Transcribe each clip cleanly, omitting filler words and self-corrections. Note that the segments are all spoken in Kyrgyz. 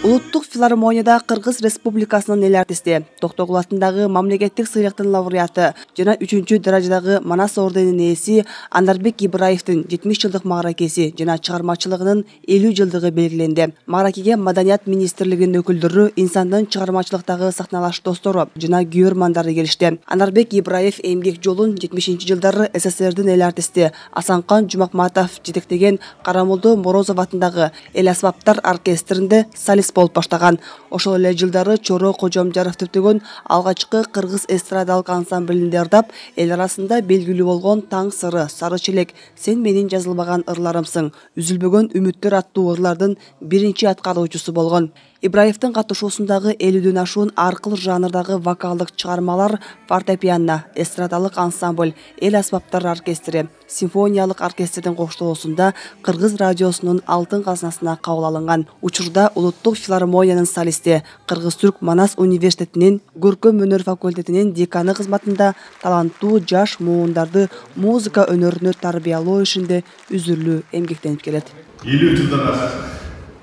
Улуттук филармонияда Кыргыз Республикасынын эл артисти, Токтогул атындагы мамлекеттик сыйлыктын лауреаты жана 3-чү даражадагы Манас орденинин ээси Анарбек Ибраевдин 70 жылдык мааракеси жана чыгармачылыгынын 50 жылдыгы белгиленди. Мааракеге Маданият министрлигинин өкүлдөрү, инсандын чыгармачылыктагы сахналаш достору жана күйөрмандары келишти. Анарбек Ибраев эмгек жолун 70-жылдары СССРдин эл артисти Асанкан Жумакматов жетектеген Карамолдо Морозов атындагы эл аспаптар оркестринде солист болуп баштаган. Ошол эле жылдары Чоро Кожомжаров түптөгөн алгачкы кыргыз эстрадалык ансамблинде ырдап, эл арасында белгилүү болгон Таң сыры, Сары челек, Сен менин жазылбаган ырларымсың, Үзүлбөгөн үмүттөр аттуу ырлардын биринчи аткаруучусу болгон. Ибраевдин катышуусундагы 50дөн ашуун аркыл жанрдагы вокалдык чыгармалар фортепиано, эстрадалык ансамбль, эл аспаптар оркестри, симфониялык оркестрдин коштоосунда Кыргыз радиосунун алтын казнасына кабыл алынган. Учурда Улуттук филармониянын солисти, Кыргыз-Түрк Манас университетинин көркөм өнөр факультетинин деканы кызматында таланттуу жаш муундарды музыка өнөрүнө тарбиялоо ишинде үзүрлүү эмгектенип келет. 50 жылдан ашык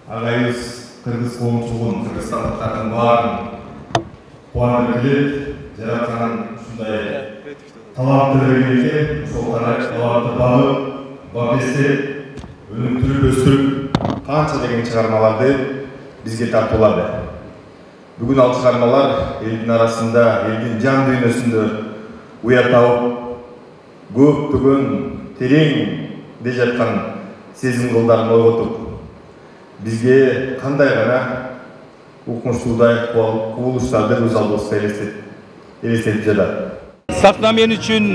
агайыбыз Кыргыз коомчулугун, кыргызстандыктардын баарын кубандырып келет. Жараткан ушундай талантты берген экен. Ошол талантты багып, эстеп, өнүктүрүп, өстүрүп, канча деген чыгармаларды бизге тартуулады. Бүгүн ал чыгармалар элдин арасында, элдин жан дүйнөсүндө уя тауып, көптөгөн тереңде жаткан сезим кылдарын ойготуп, бизге кандай гана укмуштуудай кубулуштарды көз алдыбызга элестетип жатат. Сахна мен үчүн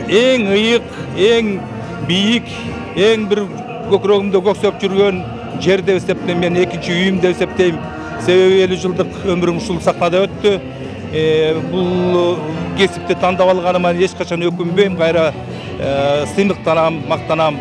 эң ыйык, эң бийик, эң бир көкрөгүмдө көксөп жүргөн жер деп эсептейм, мен экинчи үйүм деп эсептейм. Себеби 50 жылдык өмүрүм ушул сахнада өттү. Бул кесипти тандап алганыма эч качан өкүнбөйм, кайра сыймыктанам, мактанам.